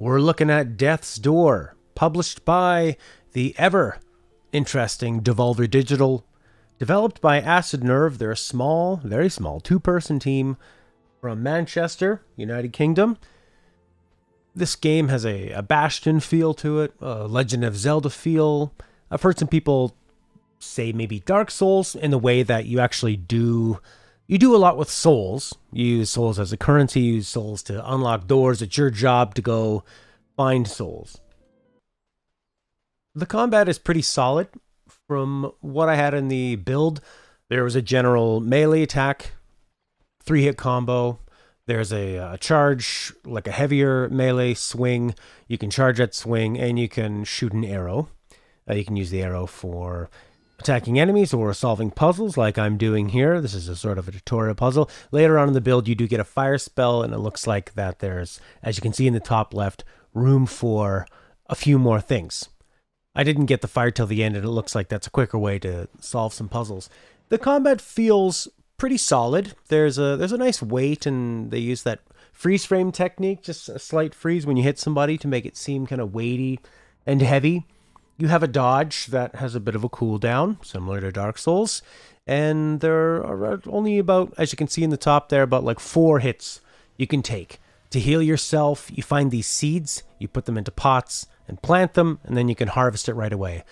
We're looking at Death's Door, published by the ever interesting Devolver Digital, developed by Acid Nerve. They're a small, very small, two-person team from Manchester, United Kingdom. This game has a Bastion feel to it, a Legend of Zelda feel. I've heard some people say maybe Dark Souls in the way that you actually do. You do a lot with souls. You use souls as a currency, you use souls to unlock doors. It's your job to go find souls. The combat is pretty solid. From what I had in the build, there was a general melee attack, 3-hit combo. There's a charge, like a heavier melee swing. You can charge that swing, and you can shoot an arrow. You can use the arrow for attacking enemies or solving puzzles like I'm doing here. This is a sort of a tutorial puzzle. Later on in the build, you do get a fire spell, and it looks like that there's, as you can see in the top left, room for a few more things. I didn't get the fire till the end, and it looks like that's a quicker way to solve some puzzles. The combat feels pretty solid. There's a nice weight, and they use that freeze frame technique, just a slight freeze when you hit somebody to make it seem kind of weighty and heavy. You have a dodge that has a bit of a cooldown, similar to Dark Souls, and there are only about, as you can see in the top there, about like 4 hits you can take. To heal yourself, you find these seeds, you put them into pots and plant them, and then you can harvest it right away.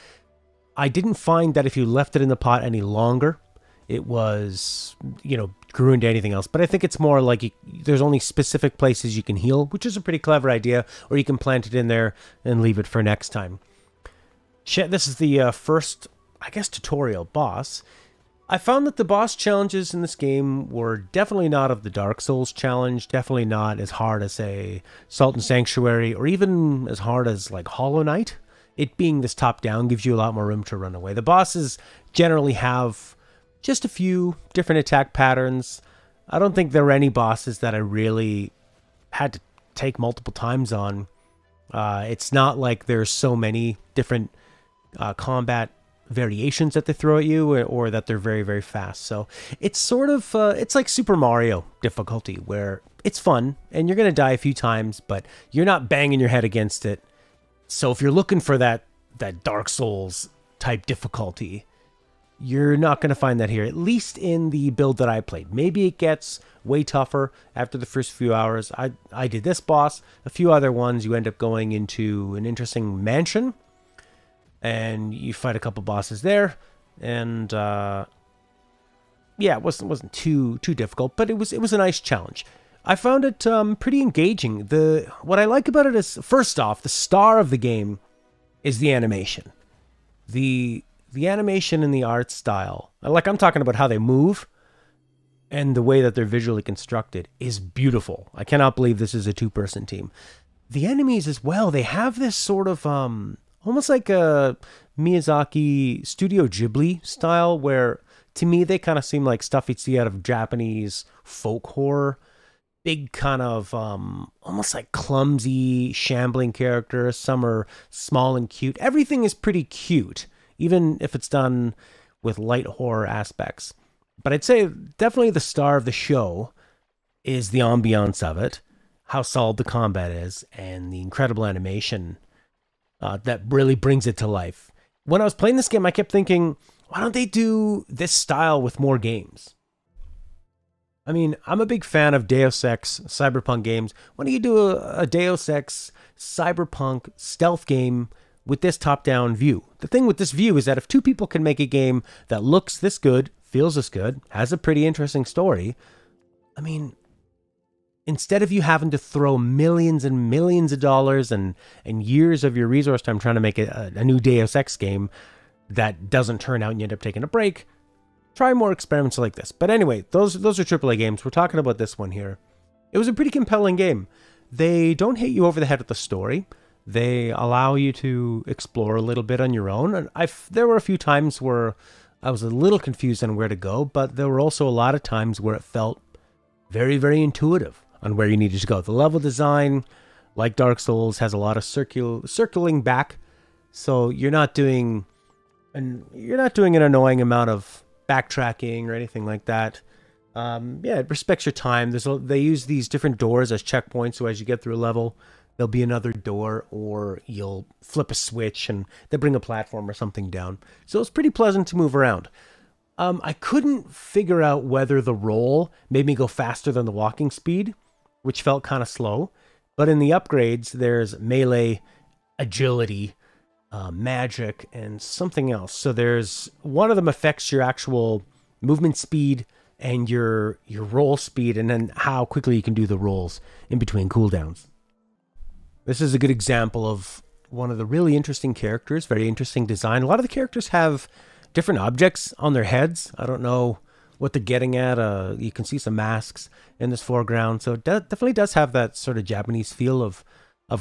I didn't find that if you left it in the pot any longer, it was, grew into anything else. But I think it's more like there's only specific places you can heal, which is a pretty clever idea, or you can plant it in there and leave it for next time. This is the first, I guess, tutorial boss. I found that the boss challenges in this game were definitely not of the Dark Souls challenge, definitely not as hard as, say, Salt and Sanctuary, or even as hard as, like, Hollow Knight. It being this top-down gives you a lot more room to run away. The bosses generally have just a few different attack patterns. I don't think there were any bosses that I really had to take multiple times on. It's not like there's so many different combat variations that they throw at you, or that they're very, very fast. So it's sort of, it's like Super Mario difficulty, where it's fun, and you're going to die a few times, but you're not banging your head against it. So if you're looking for that Dark Souls type difficulty, you're not going to find that here, at least in the build that I played. Maybe it gets way tougher after the first few hours. I did this boss, a few other ones. You end up going into an interesting mansion, and you fight a couple bosses there, and yeah, it wasn't too difficult, but it was a nice challenge. I found it pretty engaging. What I like about it is, first off, the star of the game is the animation. The animation and the art style, like I'm talking about how they move and the way that they're visually constructed, is beautiful. I cannot believe this is a two-person team. The enemies as well, they have this sort of almost like a Miyazaki Studio Ghibli style, where to me they kind of seem like stuff you'd see out of Japanese folk horror. Big kind of almost like clumsy, shambling characters. Some are small and cute. Everything is pretty cute, even if it's done with light horror aspects. But I'd say definitely the star of the show is the ambiance of it, how solid the combat is, and the incredible animation that really brings it to life. When I was playing this game, I kept thinking, why don't they do this style with more games? I mean, I'm a big fan of Deus Ex Cyberpunk games. Why don't you do a Deus Ex Cyberpunk stealth game with this top-down view? The thing with this view is that if two people can make a game that looks this good, feels this good, has a pretty interesting story, I mean, instead of you having to throw millions and millions of dollars and years of your resource time trying to make a new Deus Ex game that doesn't turn out and you end up taking a break, try more experiments like this. But anyway, those are AAA games. We're talking about this one here. It was a pretty compelling game. They don't hit you over the head with the story. They allow you to explore a little bit on your own. And there were a few times where I was a little confused on where to go, but there were also a lot of times where it felt very, very intuitive on where you needed to go. The level design, like Dark Souls, has a lot of circling back, so you're not doing an annoying amount of backtracking or anything like that. Yeah, it respects your time. They use these different doors as checkpoints, so as you get through a level, there'll be another door, or you'll flip a switch and they bring a platform or something down. So it's pretty pleasant to move around. I couldn't figure out whether the roll made me go faster than the walking speed, which felt kind of slow. But in the upgrades, there's melee, agility, magic, and something else. So there's one of them affects your actual movement speed and your roll speed, and then how quickly you can do the rolls in between cooldowns. This is a good example of one of the really interesting characters, very interesting design. A lot of the characters have different objects on their heads. I don't know what they're getting at. You can see some masks in this foreground. So it definitely does have that sort of Japanese feel of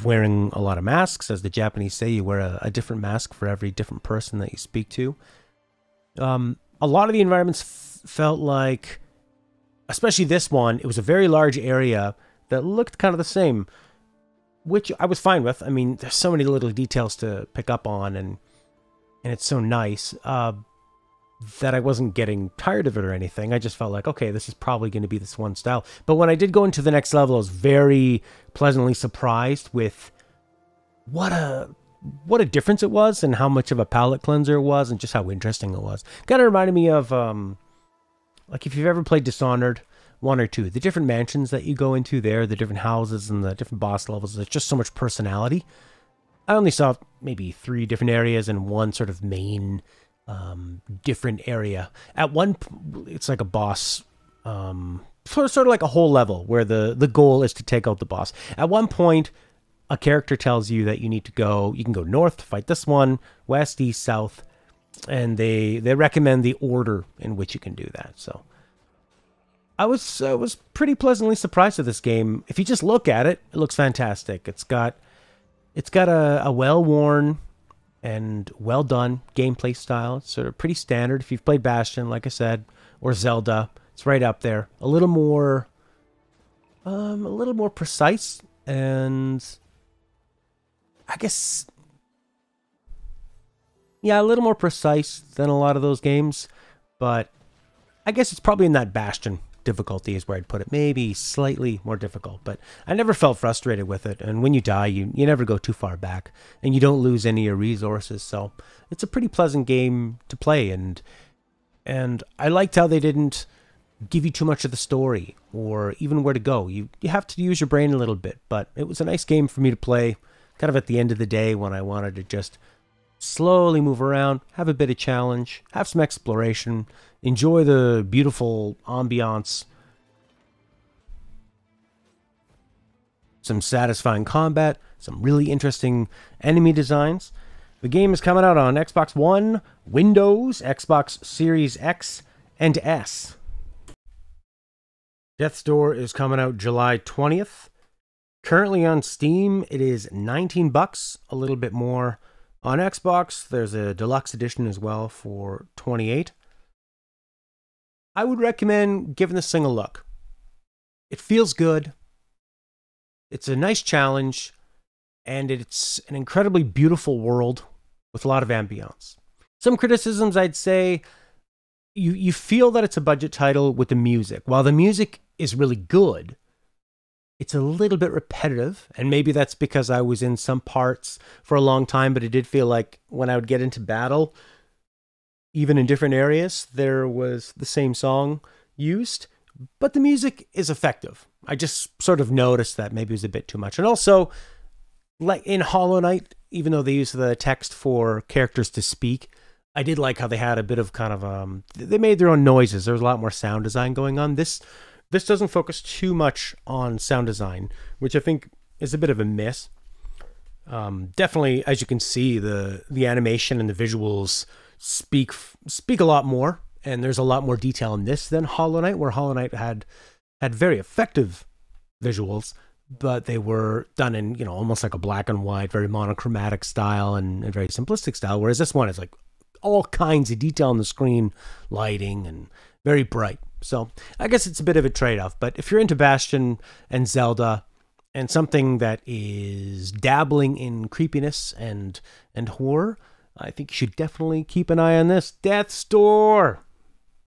wearing a lot of masks. As the Japanese say, you wear a different mask for every different person that you speak to. A lot of the environments felt like, especially this one, it was a very large area that looked kind of the same, which I was fine with. I mean, there's so many little details to pick up on, and it's so nice that I wasn't getting tired of it or anything. I just felt like, okay, this is probably going to be this one style. But when I did go into the next level, I was very pleasantly surprised with what a difference it was, and how much of a palate cleanser it was, and just how interesting it was. Kind of reminded me of, like if you've ever played Dishonored 1 or 2, the different mansions that you go into there, the different houses and the different boss levels, there's just so much personality. I only saw maybe 3 different areas and one sort of main different area. At one, it's like a boss, sort of like a whole level where the goal is to take out the boss. At one point, a character tells you that you need to go, you can go north to fight this one, west, east, south, and they recommend the order in which you can do that. So I was pretty pleasantly surprised with this game. If you just look at it, it looks fantastic. It's got a well-worn and well-done gameplay style. It's sort of pretty standard. If you've played Bastion, like I said, or Zelda, it's right up there. A little more precise, and I guess, yeah, a little more precise than a lot of those games. But I guess it's probably in that Bastion difficulty is where I'd put it. Maybe slightly more difficult, but I never felt frustrated with it. And when you die, you never go too far back, and you don't lose any of your resources. So it's a pretty pleasant game to play, and I liked how they didn't give you too much of the story or even where to go. You have to use your brain a little bit, but it was a nice game for me to play kind of at the end of the day when I wanted to just slowly move around, have a bit of challenge, have some exploration, enjoy the beautiful ambiance, some satisfying combat, some really interesting enemy designs. The game is coming out on Xbox One, Windows, Xbox Series X, and S. Death's Door is coming out July 20th. Currently on Steam, it is $19, a little bit more. On Xbox, there's a deluxe edition as well for $28. I would recommend giving this thing a look. It feels good. It's a nice challenge, and it's an incredibly beautiful world with a lot of ambience. Some criticisms, I'd say, you feel that it's a budget title with the music. While the music is really good, it's a little bit repetitive, and maybe that's because I was in some parts for a long time, but it did feel like when I would get into battle, even in different areas, there was the same song used, but the music is effective. I just sort of noticed that maybe it was a bit too much. And also, like in Hollow Knight, even though they use the text for characters to speak, I did like how they had a bit of kind of, they made their own noises. There was a lot more sound design going on. This doesn't focus too much on sound design, which I think is a bit of a miss. Definitely, as you can see, the animation and the visuals speak a lot more, and there's a lot more detail in this than Hollow Knight, where Hollow Knight had very effective visuals, but they were done in, almost like a black and white, very monochromatic style and a very simplistic style, whereas this one is like all kinds of detail on the screen, lighting, and very bright. So I guess it's a bit of a trade-off, but if you're into Bastion and Zelda and something that is dabbling in creepiness and horror, I think you should definitely keep an eye on this. Death's Door!